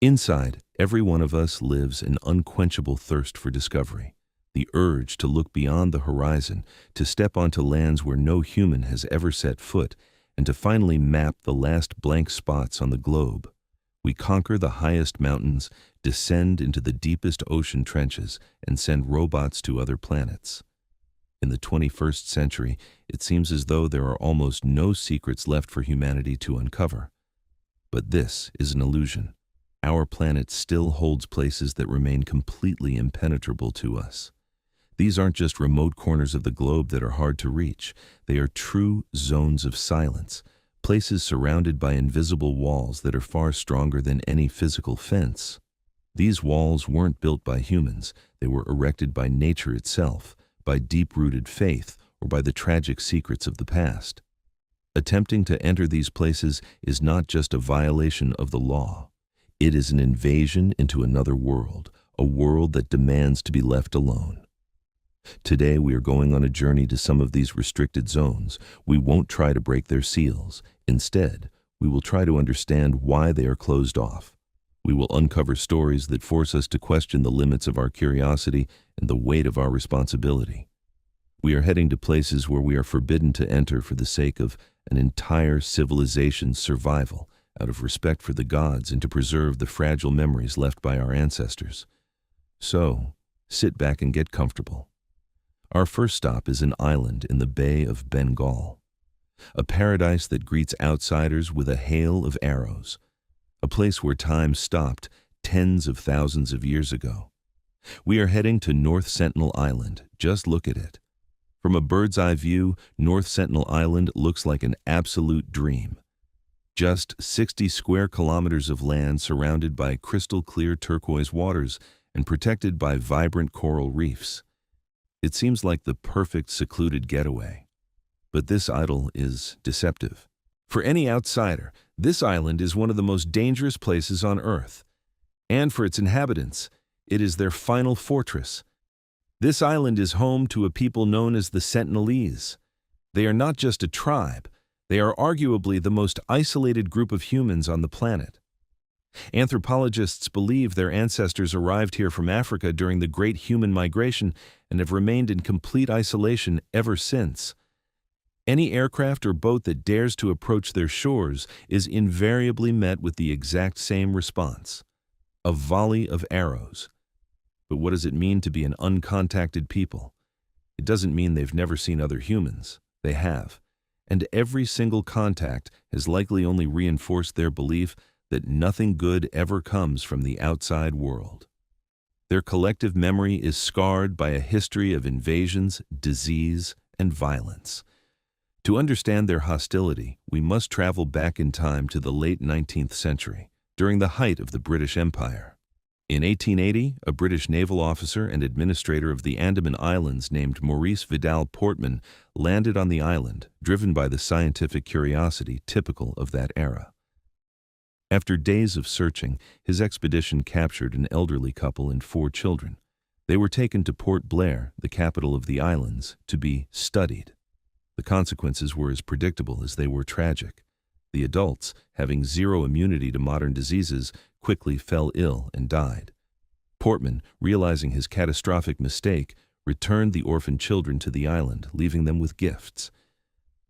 Inside, every one of us lives an unquenchable thirst for discovery, the urge to look beyond the horizon, to step onto lands where no human has ever set foot, and to finally map the last blank spots on the globe. We conquer the highest mountains, descend into the deepest ocean trenches, and send robots to other planets. In the 21st century, it seems as though there are almost no secrets left for humanity to uncover. But this is an illusion. Our planet still holds places that remain completely impenetrable to us. These aren't just remote corners of the globe that are hard to reach. They are true zones of silence, places surrounded by invisible walls that are far stronger than any physical fence. These walls weren't built by humans. They were erected by nature itself, by deep-rooted faith, or by the tragic secrets of the past. Attempting to enter these places is not just a violation of the law. It is an invasion into another world, a world that demands to be left alone. Today we are going on a journey to some of these restricted zones. We won't try to break their seals. Instead, we will try to understand why they are closed off. We will uncover stories that force us to question the limits of our curiosity and the weight of our responsibility. We are heading to places where we are forbidden to enter for the sake of an entire civilization's survival, out of respect for the gods and to preserve the fragile memories left by our ancestors. So, sit back and get comfortable. Our first stop is an island in the Bay of Bengal, a paradise that greets outsiders with a hail of arrows, a place where time stopped tens of thousands of years ago. We are heading to North Sentinel Island. Just look at it. From a bird's-eye view, North Sentinel Island looks like an absolute dream. Just 60 square kilometers of land surrounded by crystal-clear turquoise waters and protected by vibrant coral reefs. It seems like the perfect secluded getaway. But this idyll is deceptive. For any outsider, this island is one of the most dangerous places on Earth. And for its inhabitants, it is their final fortress. This island is home to a people known as the Sentinelese. They are not just a tribe. They are arguably the most isolated group of humans on the planet. Anthropologists believe their ancestors arrived here from Africa during the Great Human Migration and have remained in complete isolation ever since. Any aircraft or boat that dares to approach their shores is invariably met with the exact same response: a volley of arrows. But what does it mean to be an uncontacted people? It doesn't mean they've never seen other humans. They have. And every single contact has likely only reinforced their belief that nothing good ever comes from the outside world. Their collective memory is scarred by a history of invasions, disease, and violence. To understand their hostility, we must travel back in time to the late 19th century, during the height of the British Empire. In 1880, a British naval officer and administrator of the Andaman Islands named Maurice Vidal Portman landed on the island, driven by the scientific curiosity typical of that era. After days of searching, his expedition captured an elderly couple and 4 children. They were taken to Port Blair, the capital of the islands, to be studied. The consequences were as predictable as they were tragic. The adults, having zero immunity to modern diseases, quickly fell ill and died. Portman, realizing his catastrophic mistake, returned the orphaned children to the island, leaving them with gifts.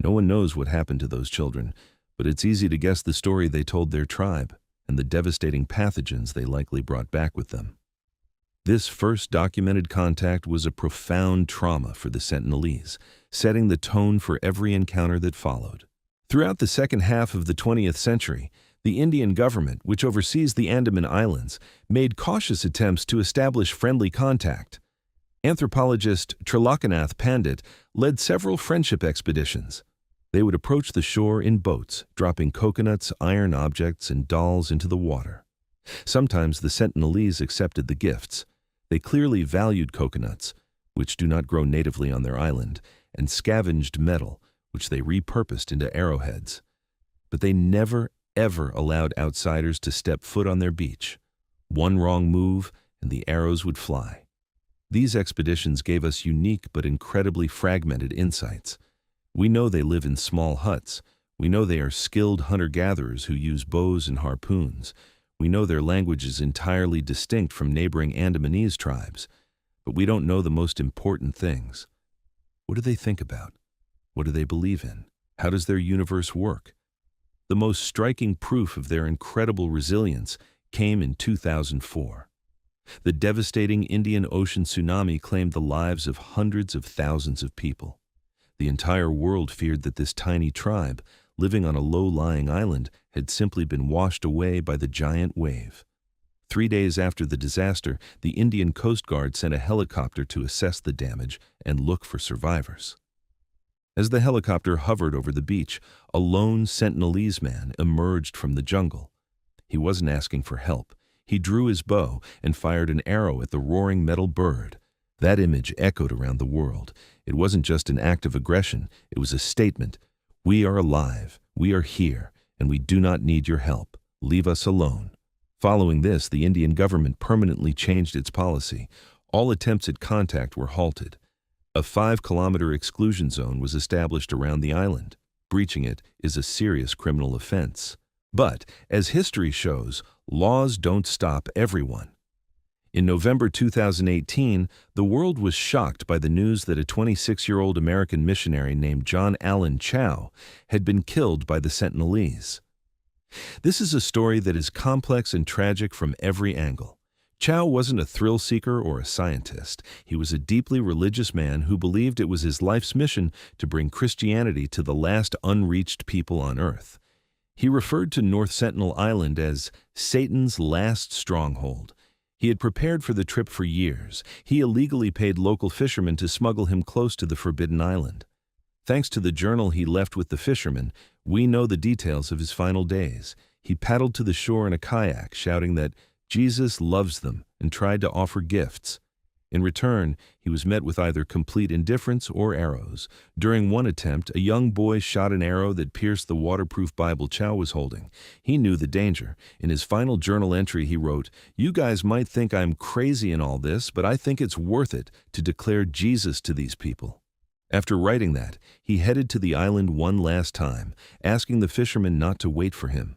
No one knows what happened to those children, but it's easy to guess the story they told their tribe and the devastating pathogens they likely brought back with them. This first documented contact was a profound trauma for the Sentinelese, setting the tone for every encounter that followed. Throughout the second half of the 20th century, the Indian government, which oversees the Andaman Islands, made cautious attempts to establish friendly contact. Anthropologist Trilokanath Pandit led several friendship expeditions. They would approach the shore in boats, dropping coconuts, iron objects, and dolls into the water. Sometimes the Sentinelese accepted the gifts. They clearly valued coconuts, which do not grow natively on their island, and scavenged metal, which they repurposed into arrowheads. But they never, ever allowed outsiders to step foot on their beach. One wrong move, and the arrows would fly. These expeditions gave us unique but incredibly fragmented insights. We know they live in small huts. We know they are skilled hunter-gatherers who use bows and harpoons. We know their language is entirely distinct from neighboring Andamanese tribes, but we don't know the most important things. What do they think about? What do they believe in? How does their universe work? The most striking proof of their incredible resilience came in 2004. The devastating Indian Ocean tsunami claimed the lives of hundreds of thousands of people. The entire world feared that this tiny tribe, living on a low-lying island, had simply been washed away by the giant wave. 3 days after the disaster, the Indian Coast Guard sent a helicopter to assess the damage and look for survivors. As the helicopter hovered over the beach, a lone Sentinelese man emerged from the jungle. He wasn't asking for help. He drew his bow and fired an arrow at the roaring metal bird. That image echoed around the world. It wasn't just an act of aggression, it was a statement. We are alive, we are here, and we do not need your help. Leave us alone. Following this, the Indian government permanently changed its policy. All attempts at contact were halted. A 5-kilometer exclusion zone was established around the island. Breaching it is a serious criminal offense. But, as history shows, laws don't stop everyone. In November 2018, the world was shocked by the news that a 26-year-old American missionary named John Allen Chau had been killed by the Sentinelese. This is a story that is complex and tragic from every angle. Chau wasn't a thrill seeker or a scientist. He was a deeply religious man who believed it was his life's mission to bring Christianity to the last unreached people on earth. He referred to North Sentinel Island as Satan's last stronghold. He had prepared for the trip for years. He illegally paid local fishermen to smuggle him close to the forbidden island. Thanks to the journal he left with the fishermen, we know the details of his final days. He paddled to the shore in a kayak, shouting that Jesus loves them, and tried to offer gifts. In return, he was met with either complete indifference or arrows. During one attempt, a young boy shot an arrow that pierced the waterproof Bible Chau was holding. He knew the danger. In his final journal entry, he wrote, "You guys might think I'm crazy in all this, but I think it's worth it to declare Jesus to these people." After writing that, he headed to the island one last time, asking the fishermen not to wait for him.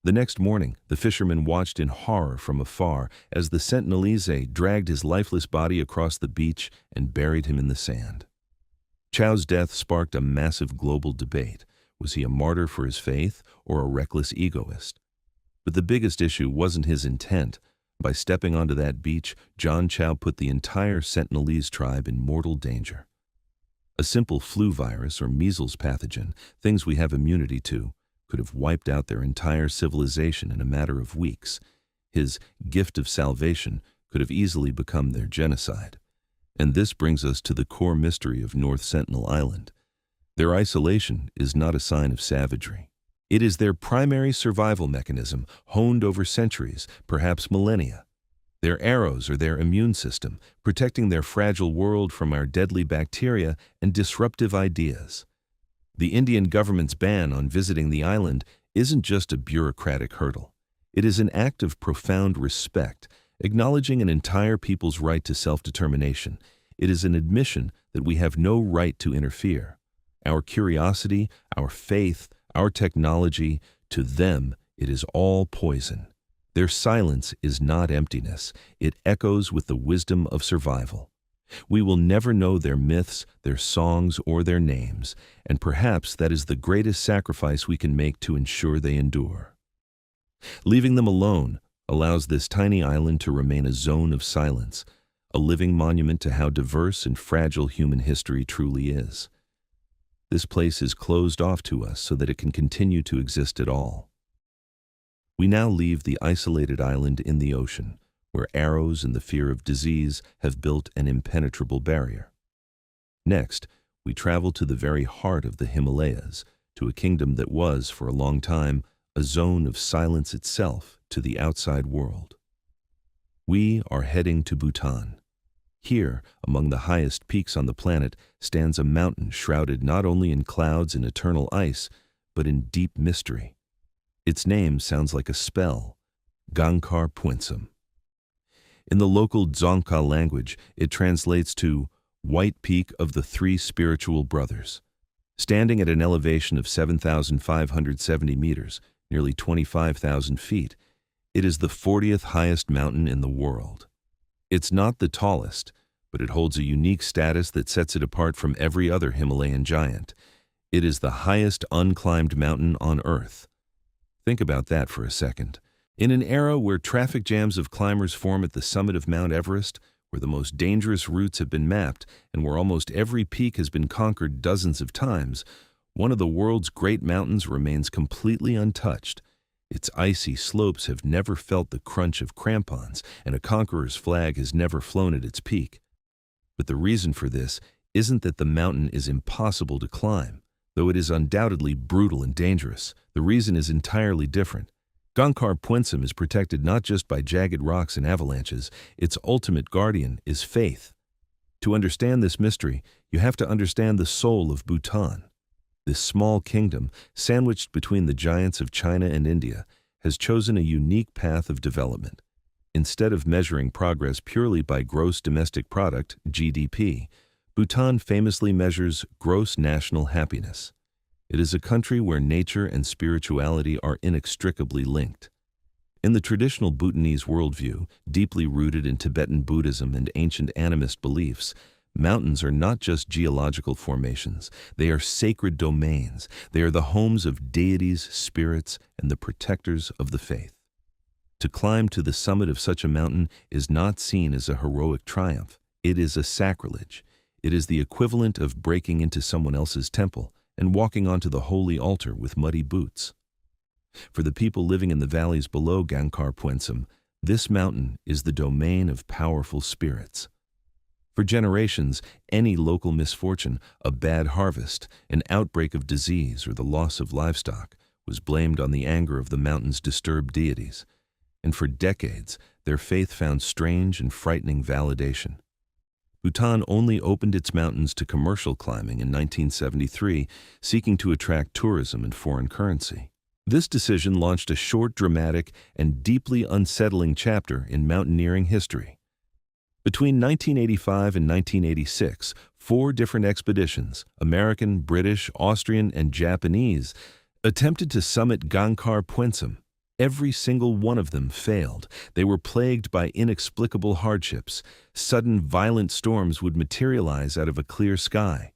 The next morning, the fishermen watched in horror from afar as the Sentinelese dragged his lifeless body across the beach and buried him in the sand. Chau's death sparked a massive global debate. Was he a martyr for his faith or a reckless egoist? But the biggest issue wasn't his intent. By stepping onto that beach, John Chau put the entire Sentinelese tribe in mortal danger. A simple flu virus or measles pathogen, things we have immunity to, could have wiped out their entire civilization in a matter of weeks. His gift of salvation could have easily become their genocide. And this brings us to the core mystery of North Sentinel Island. Their isolation is not a sign of savagery. It is their primary survival mechanism, honed over centuries, perhaps millennia. Their arrows are their immune system, protecting their fragile world from our deadly bacteria and disruptive ideas. The Indian government's ban on visiting the island isn't just a bureaucratic hurdle. It is an act of profound respect, acknowledging an entire people's right to self-determination. It is an admission that we have no right to interfere. Our curiosity, our faith, our technology, to them, it is all poison. Their silence is not emptiness. It echoes with the wisdom of survival. We will never know their myths, their songs, or their names, and perhaps that is the greatest sacrifice we can make to ensure they endure. Leaving them alone allows this tiny island to remain a zone of silence, a living monument to how diverse and fragile human history truly is. This place is closed off to us so that it can continue to exist at all. We now leave the isolated island in the ocean, where arrows and the fear of disease have built an impenetrable barrier. Next, we travel to the very heart of the Himalayas, to a kingdom that was, for a long time, a zone of silence itself to the outside world. We are heading to Bhutan. Here, among the highest peaks on the planet, stands a mountain shrouded not only in clouds and eternal ice, but in deep mystery. Its name sounds like a spell, Gangkhar Puensum. In the local Dzongkha language, it translates to White Peak of the Three Spiritual Brothers. Standing at an elevation of 7,570 meters, nearly 25,000 feet, It is the 40th highest mountain in the world. It's not the tallest, but it holds a unique status that sets it apart from every other Himalayan giant. It is the highest unclimbed mountain on Earth. Think about that for a second. In an era where traffic jams of climbers form at the summit of Mount Everest, where the most dangerous routes have been mapped, and where almost every peak has been conquered dozens of times, one of the world's great mountains remains completely untouched. Its icy slopes have never felt the crunch of crampons, and a conqueror's flag has never flown at its peak. But the reason for this isn't that the mountain is impossible to climb, though it is undoubtedly brutal and dangerous. The reason is entirely different. Gangkhar Puensum is protected not just by jagged rocks and avalanches, its ultimate guardian is faith. To understand this mystery, you have to understand the soul of Bhutan. This small kingdom, sandwiched between the giants of China and India, has chosen a unique path of development. Instead of measuring progress purely by gross domestic product, GDP, Bhutan famously measures gross national happiness. It is a country where nature and spirituality are inextricably linked. In the traditional Bhutanese worldview, deeply rooted in Tibetan Buddhism and ancient animist beliefs, mountains are not just geological formations. They are sacred domains. They are the homes of deities, spirits, and the protectors of the faith. To climb to the summit of such a mountain is not seen as a heroic triumph. It is a sacrilege. It is the equivalent of breaking into someone else's temple and walking onto the holy altar with muddy boots. For the people living in the valleys below Gangkhar Puensum, this mountain is the domain of powerful spirits. For generations, any local misfortune, a bad harvest, an outbreak of disease, or the loss of livestock was blamed on the anger of the mountain's disturbed deities. And for decades, their faith found strange and frightening validation. Bhutan only opened its mountains to commercial climbing in 1973, seeking to attract tourism and foreign currency. This decision launched a short, dramatic, and deeply unsettling chapter in mountaineering history. Between 1985 and 1986, 4 different expeditions, American, British, Austrian, and Japanese, attempted to summit Gangkhar Puensum. Every single one of them failed. They were plagued by inexplicable hardships. Sudden, violent storms would materialize out of a clear sky.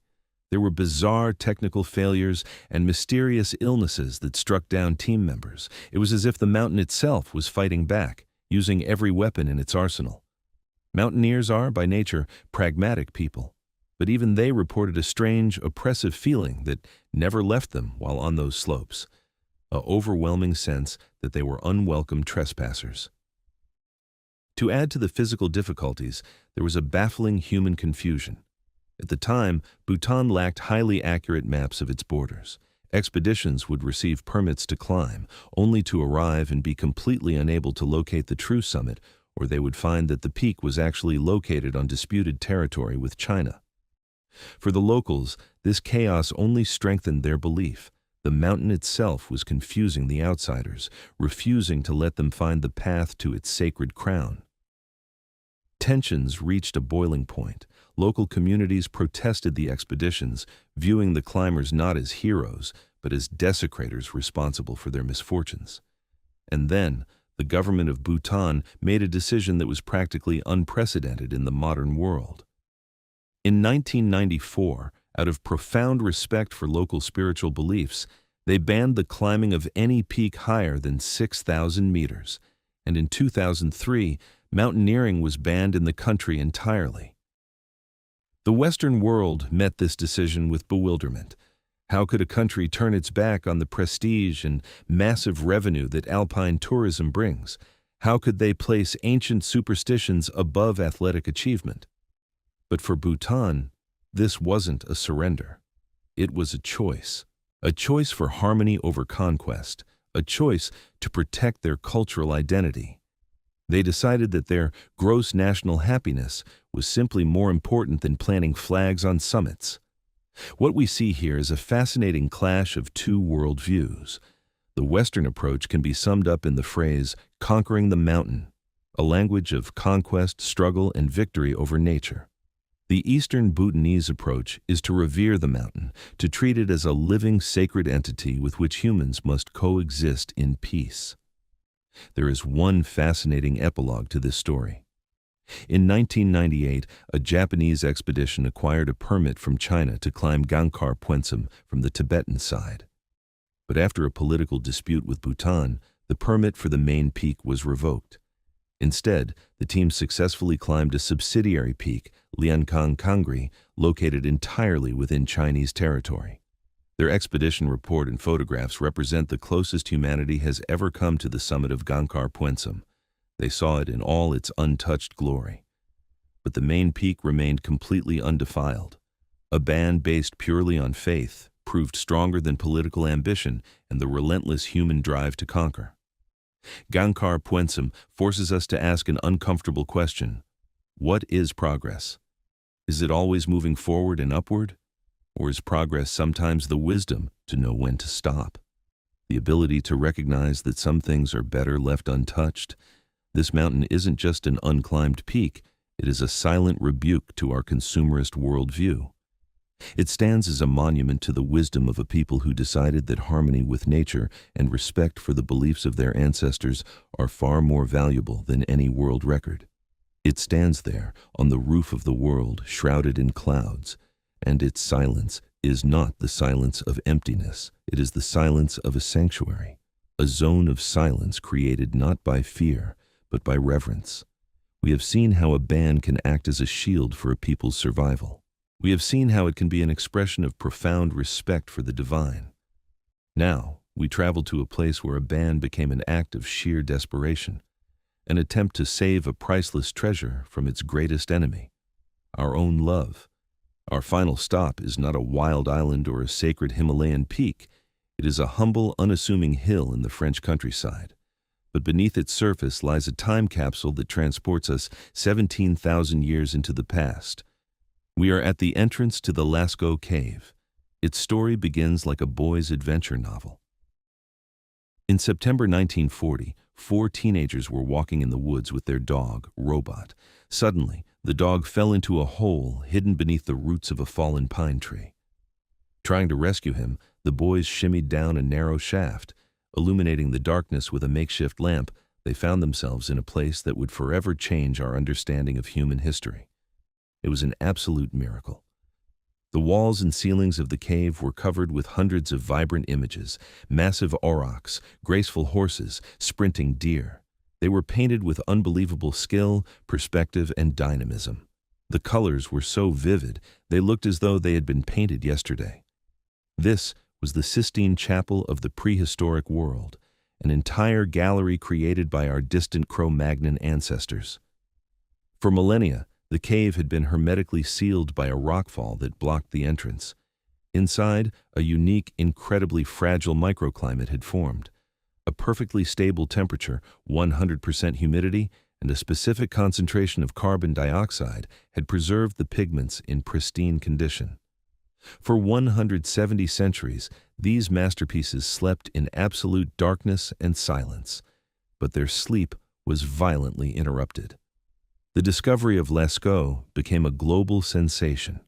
There were bizarre technical failures and mysterious illnesses that struck down team members. It was as if the mountain itself was fighting back, using every weapon in its arsenal. Mountaineers are, by nature, pragmatic people, but even they reported a strange, oppressive feeling that never left them while on those slopes. An overwhelming sense that they were unwelcome trespassers. To add to the physical difficulties, there was a baffling human confusion. At the time, Bhutan lacked highly accurate maps of its borders. Expeditions would receive permits to climb, only to arrive and be completely unable to locate the true summit, or they would find that the peak was actually located on disputed territory with China. For the locals, this chaos only strengthened their belief. The mountain itself was confusing the outsiders, refusing to let them find the path to its sacred crown. Tensions reached a boiling point. Local communities protested the expeditions, viewing the climbers not as heroes, but as desecrators responsible for their misfortunes. And then, the government of Bhutan made a decision that was practically unprecedented in the modern world. In 1994, out of profound respect for local spiritual beliefs, they banned the climbing of any peak higher than 6,000 meters. And in 2003, mountaineering was banned in the country entirely. The Western world met this decision with bewilderment. How could a country turn its back on the prestige and massive revenue that alpine tourism brings? How could they place ancient superstitions above athletic achievement? But for Bhutan, this wasn't a surrender. It was a choice for harmony over conquest, a choice to protect their cultural identity. They decided that their gross national happiness was simply more important than planting flags on summits. What we see here is a fascinating clash of 2 worldviews. The Western approach can be summed up in the phrase, conquering the mountain, a language of conquest, struggle, and victory over nature. The Eastern Bhutanese approach is to revere the mountain, to treat it as a living, sacred entity with which humans must coexist in peace. There is one fascinating epilogue to this story. In 1998, a Japanese expedition acquired a permit from China to climb Gangkhar Puensum from the Tibetan side. But after a political dispute with Bhutan, the permit for the main peak was revoked. Instead, the team successfully climbed a subsidiary peak, Liankang, located entirely within Chinese territory. Their expedition report and photographs represent the closest humanity has ever come to the summit of Gangkhar Puensum. They saw it in all its untouched glory. But the main peak remained completely undefiled. A band based purely on faith proved stronger than political ambition and the relentless human drive to conquer. Gangkhar Puensum forces us to ask an uncomfortable question. What is progress? Is it always moving forward and upward? Or is progress sometimes the wisdom to know when to stop? The ability to recognize that some things are better left untouched? This mountain isn't just an unclimbed peak, it is a silent rebuke to our consumerist worldview. It stands as a monument to the wisdom of a people who decided that harmony with nature and respect for the beliefs of their ancestors are far more valuable than any world record. It stands there on the roof of the world, shrouded in clouds, and its silence is not the silence of emptiness. It is the silence of a sanctuary, a zone of silence created not by fear, but by reverence. We have seen how a band can act as a shield for a people's survival. We have seen how it can be an expression of profound respect for the divine. Now, we travel to a place where a band became an act of sheer desperation, an attempt to save a priceless treasure from its greatest enemy, our own love. Our final stop is not a wild island or a sacred Himalayan peak. It is a humble, unassuming hill in the French countryside. But beneath its surface lies a time capsule that transports us 17,000 years into the past. We are at the entrance to the Lascaux cave. Its story begins like a boy's adventure novel. In September 1940, 4 teenagers were walking in the woods with their dog, Robot. Suddenly, the dog fell into a hole hidden beneath the roots of a fallen pine tree. Trying to rescue him, the boys shimmied down a narrow shaft. Illuminating the darkness with a makeshift lamp, they found themselves in a place that would forever change our understanding of human history. It was an absolute miracle. The walls and ceilings of the cave were covered with hundreds of vibrant images, massive aurochs, graceful horses, sprinting deer. They were painted with unbelievable skill, perspective, and dynamism. The colors were so vivid, they looked as though they had been painted yesterday. This was the Sistine Chapel of the prehistoric world, an entire gallery created by our distant Cro-Magnon ancestors. For millennia, the cave had been hermetically sealed by a rockfall that blocked the entrance. Inside, a unique, incredibly fragile microclimate had formed. A perfectly stable temperature, 100% humidity, and a specific concentration of carbon dioxide had preserved the pigments in pristine condition. For 170 centuries, these masterpieces slept in absolute darkness and silence, but their sleep was violently interrupted. The discovery of Lascaux became a global sensation.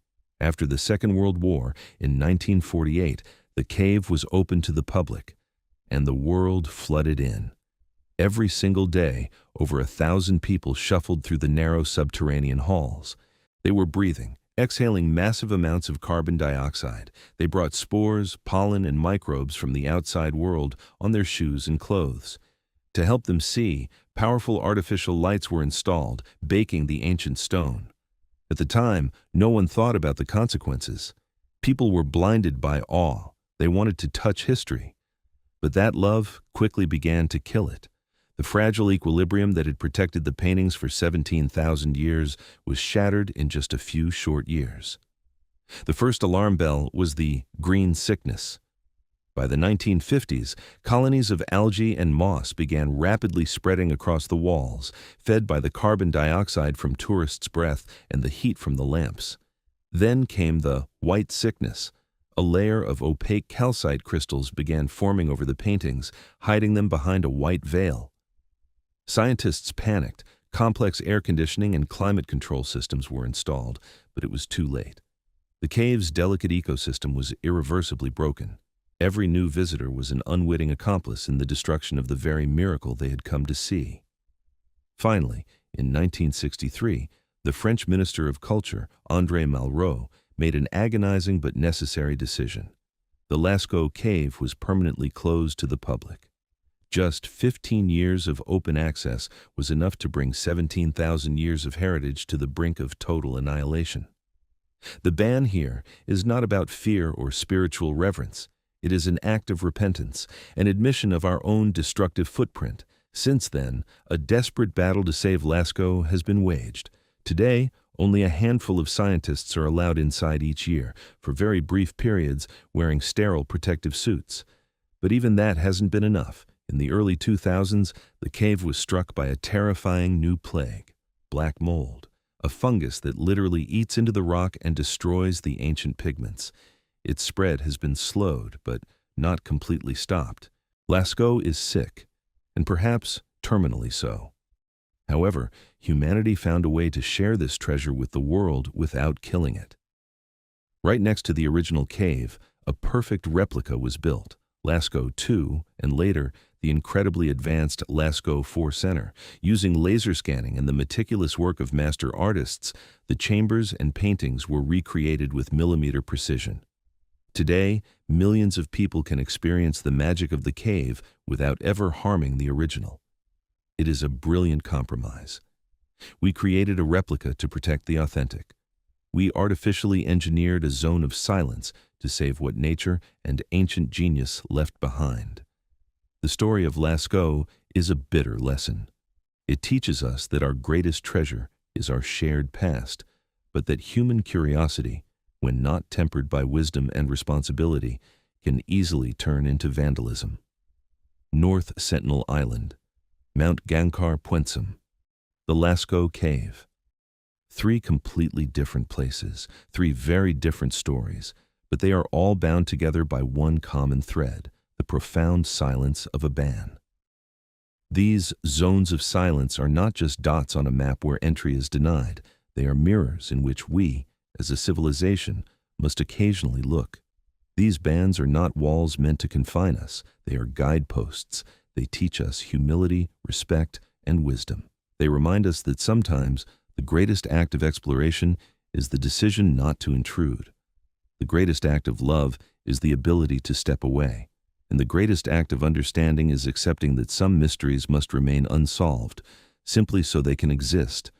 After the Second World War, in 1948, the cave was opened to the public, and the world flooded in. Every single day, over 1,000 people shuffled through the narrow subterranean halls. They were breathing, exhaling massive amounts of carbon dioxide. They brought spores, pollen, and microbes from the outside world on their shoes and clothes. To help them see, powerful artificial lights were installed, baking the ancient stone. At the time, no one thought about the consequences. People were blinded by awe. They wanted to touch history. But that love quickly began to kill it. The fragile equilibrium that had protected the paintings for 17,000 years was shattered in just a few short years. The first alarm bell was the green sickness. By the 1950s, colonies of algae and moss began rapidly spreading across the walls, fed by the carbon dioxide from tourists' breath and the heat from the lamps. Then came the white sickness. A layer of opaque calcite crystals began forming over the paintings, hiding them behind a white veil. Scientists panicked. Complex air conditioning and climate control systems were installed, but it was too late. The cave's delicate ecosystem was irreversibly broken. Every new visitor was an unwitting accomplice in the destruction of the very miracle they had come to see. Finally, in 1963, the French Minister of Culture, André Malraux, made an agonizing but necessary decision. The Lascaux cave was permanently closed to the public. Just 15 years of open access was enough to bring 17,000 years of heritage to the brink of total annihilation. The ban here is not about fear or spiritual reverence. It is an act of repentance, an admission of our own destructive footprint. Since then, a desperate battle to save Lascaux has been waged. Today, only a handful of scientists are allowed inside each year, for very brief periods, wearing sterile protective suits. But even that hasn't been enough. In the early 2000s, the cave was struck by a terrifying new plague, black mold, a fungus that literally eats into the rock and destroys the ancient pigments. Its spread has been slowed, but not completely stopped. Lascaux is sick, and perhaps terminally so. However, humanity found a way to share this treasure with the world without killing it. Right next to the original cave, a perfect replica was built, Lascaux II, and later, the incredibly advanced Lascaux 4 Center. Using laser scanning and the meticulous work of master artists, the chambers and paintings were recreated with millimeter precision. Today, millions of people can experience the magic of the cave without ever harming the original. It is a brilliant compromise. We created a replica to protect the authentic. We artificially engineered a zone of silence to save what nature and ancient genius left behind. The story of Lascaux is a bitter lesson. It teaches us that our greatest treasure is our shared past, but that human curiosity, when not tempered by wisdom and responsibility, can easily turn into vandalism. North Sentinel Island, Mount Gangkhar, Puensum, the Lascaux Cave. 3 completely different places, 3 very different stories, but they are all bound together by one common thread, the profound silence of a ban. These zones of silence are not just dots on a map where entry is denied. They are mirrors in which we, as a civilization, must occasionally look. These bans are not walls meant to confine us. They are guideposts. They teach us humility, respect, and wisdom. They remind us that sometimes the greatest act of exploration is the decision not to intrude. The greatest act of love is the ability to step away. And the greatest act of understanding is accepting that some mysteries must remain unsolved, simply so they can exist,